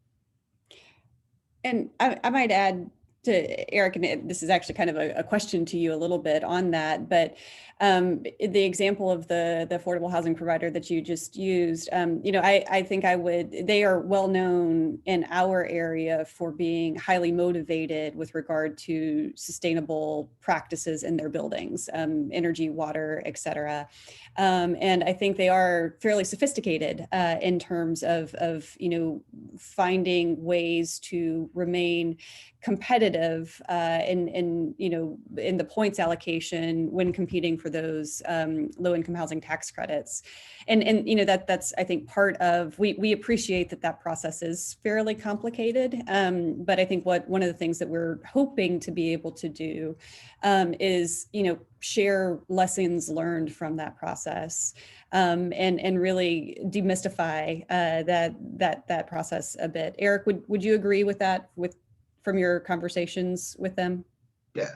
And I might add to Eric, and this is actually kind of a question to you a little bit on that, but the example of the affordable housing provider that you just used, I think they are well known in our area for being highly motivated with regard to sustainable practices in their buildings, energy, water, et cetera. And I think they are fairly sophisticated in terms of finding ways to remain competitive in the points allocation when competing for those low-income housing tax credits, and that's I think part of we appreciate that process is fairly complicated, but I think one of the things that we're hoping to be able to do is share lessons learned from that process, and really demystify that process a bit. Eric, would you agree with that from your conversations with them? Yeah,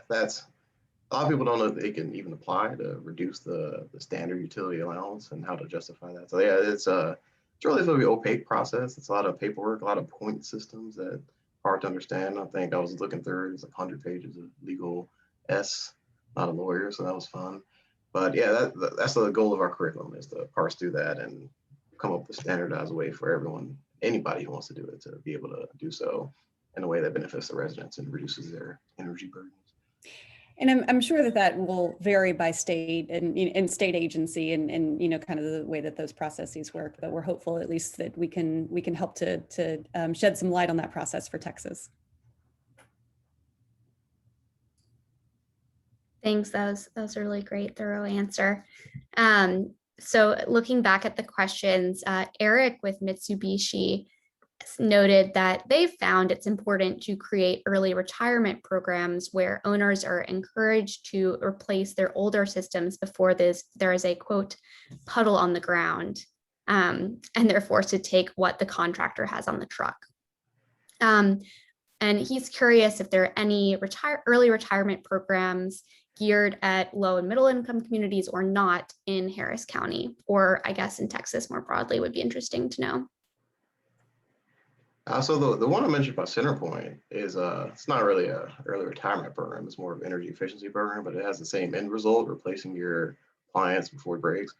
a lot of people don't know that they can even apply to reduce the standard utility allowance and how to justify that. So yeah, it's really a opaque process. It's a lot of paperwork, a lot of point systems that are hard to understand. I think I was looking through, it's like 100 pages of legal S, not a lawyer, so that was fun. But yeah, that's the goal of our curriculum, is to parse through that and come up with a standardized way for everyone, anybody who wants to do it, to be able to do so in a way that benefits the residents and reduces their energy burdens. And I'm sure that will vary by state and state agency and kind of the way that those processes work. But we're hopeful at least that we can help to shed some light on that process for Texas. Thanks. That was a really great, thorough answer. So looking back at the questions, Eric with Mitsubishi noted that they've found it's important to create early retirement programs where owners are encouraged to replace their older systems before there is a, quote, puddle on the ground, and they're forced to take what the contractor has on the truck. And he's curious if there are any early retirement programs geared at low and middle income communities or not in Harris County, or I guess in Texas more broadly, would be interesting to know. So the one I mentioned about CenterPoint is it's not really a early retirement program. It's more of an energy efficiency program, but it has the same end result, replacing your appliance before it breaks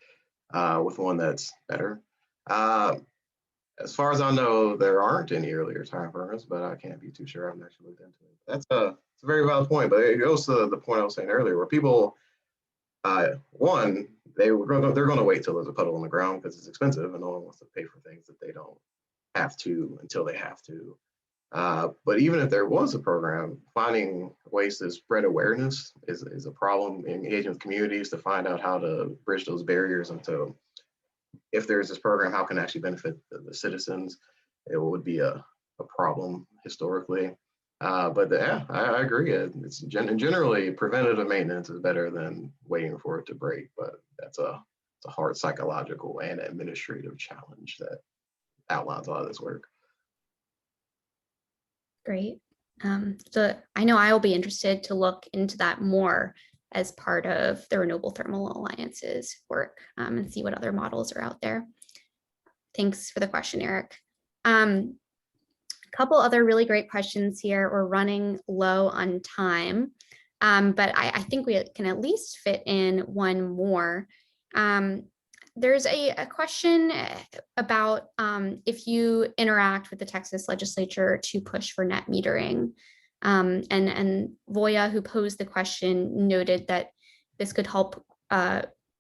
with one that's better. As far as I know, there aren't any early retirement programs, but I can't be too sure. I haven't actually looked into it. That's a very valid point, but it goes to the point I was saying earlier, where people, one, they're going to wait till there's a puddle on the ground because it's expensive, and no one wants to pay for things that they don't have to until they have to. But even if there was a program, finding ways to spread awareness is a problem. Engaging with communities to find out how to bridge those barriers into, if there's this program, how can it actually benefit the citizens? It would be a problem historically. But yeah, I agree. It's generally preventative maintenance is better than waiting for it to break. But it's a hard psychological and administrative challenge that outlines a lot of this work. Great. So I know I will be interested to look into that more as part of the Renewable Thermal Alliance's work, and see what other models are out there. Thanks for the question, Eric. A couple other really great questions here. We're running low on time, but I think we can at least fit in one more. There's a question about if you interact with the Texas legislature to push for net metering. And Voya, who posed the question, noted that this could help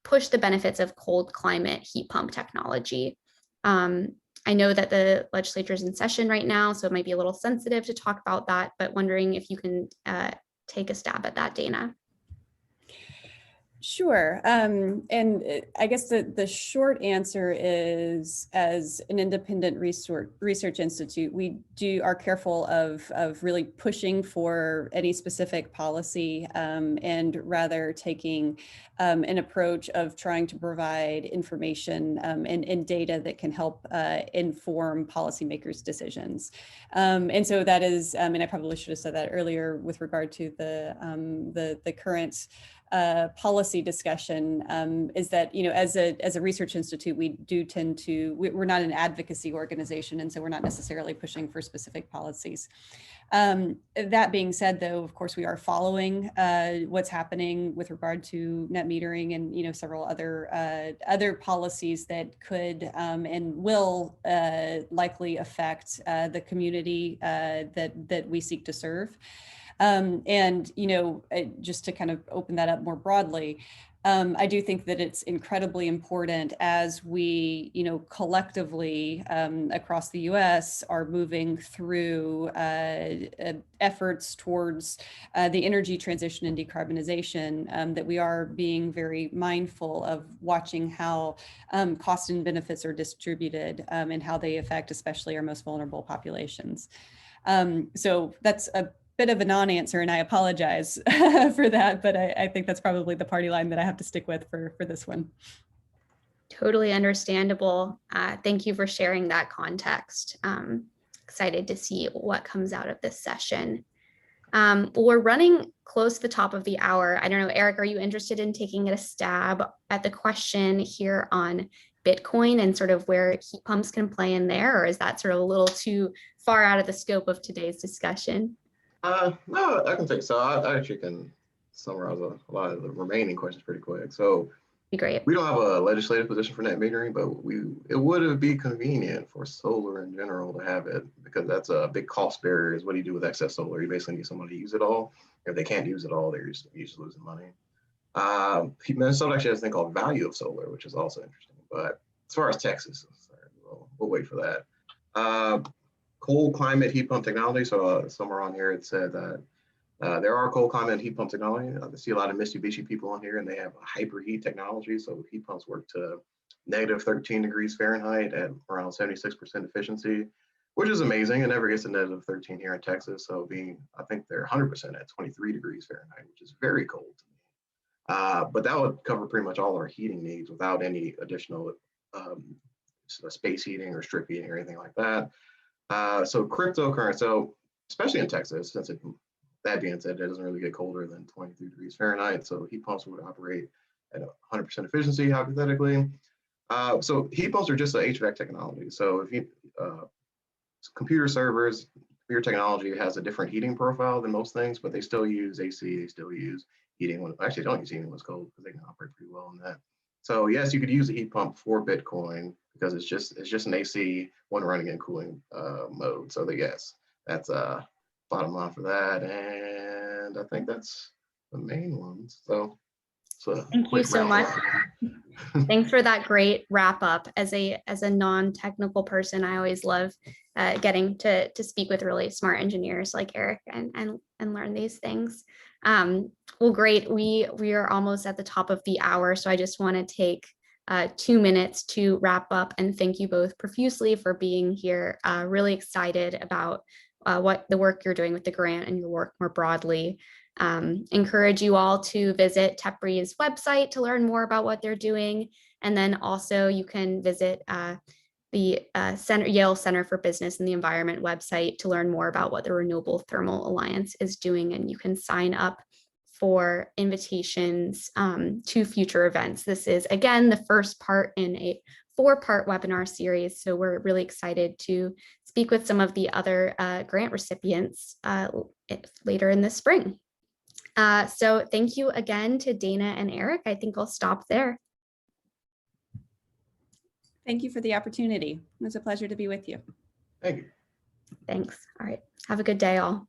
push the benefits of cold climate heat pump technology. I know that the legislature is in session right now, so it might be a little sensitive to talk about that, but wondering if you can take a stab at that, Dana. Sure. I guess the short answer is, as an independent research institute, we are careful of really pushing for any specific policy and rather taking an approach of trying to provide information and data that can help inform policymakers' decisions. And so that is, and I probably should have said that earlier with regard to the current policy discussion, is that, you know, as a research institute, we do tend to, we're not an advocacy organization, and so we're not necessarily pushing for specific policies. That being said, though, of course, we are following what's happening with regard to net metering and, you know, several other policies that could and will likely affect the community that we seek to serve. And, you know, just to kind of open that up more broadly, I do think that it's incredibly important as we, you know, collectively across the US are moving through efforts towards the energy transition and decarbonization, that we are being very mindful of watching how costs and benefits are distributed and how they affect especially our most vulnerable populations. So that's a bit of a non-answer, and I apologize for that, but I think that's probably the party line that I have to stick with for this one. Totally understandable. Thank you for sharing that context. Excited to see what comes out of this session. We're running close to the top of the hour. I don't know, Eric, are you interested in taking a stab at the question here on Bitcoin and sort of where heat pumps can play in there, or is that sort of a little too far out of the scope of today's discussion? No, I can take, so I actually can summarize a lot of the remaining questions pretty quick. So Be great. we don't have a legislative position for net metering, but it would be convenient for solar in general to have it, because that's a big cost barrier. Is what do you do with excess solar? You basically need someone to use it all. If they can't use it all, they're just losing money. Minnesota actually has a thing called value of solar, which is also interesting. But as far as Texas, we'll wait for that. Cold climate heat pump technology. So somewhere on here it said that there are cold climate heat pump technology. I see a lot of Mitsubishi people on here, and they have a hyper heat technology. So heat pumps work to negative 13 degrees Fahrenheit at around 76% efficiency, which is amazing. It never gets to negative 13 here in Texas. So I think they're 100% at 23 degrees Fahrenheit, which is very cold to me. But that would cover pretty much all our heating needs without any additional space heating or strip heating or anything like that. So cryptocurrency, so especially in Texas, since that being said, it doesn't really get colder than 23 degrees Fahrenheit. So heat pumps would operate at 100% efficiency, hypothetically. So heat pumps are just an HVAC technology. So if you, computer servers, your technology has a different heating profile than most things, but they still use AC, they still use heating when, actually don't use heating when it's cold, because they can operate pretty well on that. So yes, you could use a heat pump for Bitcoin because it's just an AC, one running in cooling mode. So yes, that's bottom line for that. And I think that's the main ones. So thank you so much. Thanks for that great wrap up. As a non-technical person, I always love getting to speak with really smart engineers like Eric and learn these things. Well, great. We are almost at the top of the hour, so I just want to take 2 minutes to wrap up and thank you both profusely for being here. Really excited about what the work you're doing with the grant and your work more broadly. Encourage you all to visit TEPRI's website to learn more about what they're doing. And then also you can visit the Yale Center for Business and the Environment website to learn more about what the Renewable Thermal Alliance is doing. And you can sign up for invitations to future events. This is, again, the first part in a 4-part webinar series. So we're really excited to speak with some of the other grant recipients later in the spring. So thank you again to Dana and Eric. I think I'll stop there. Thank you for the opportunity. It was a pleasure to be with you. Thank you. Thanks. All right. Have a good day, all.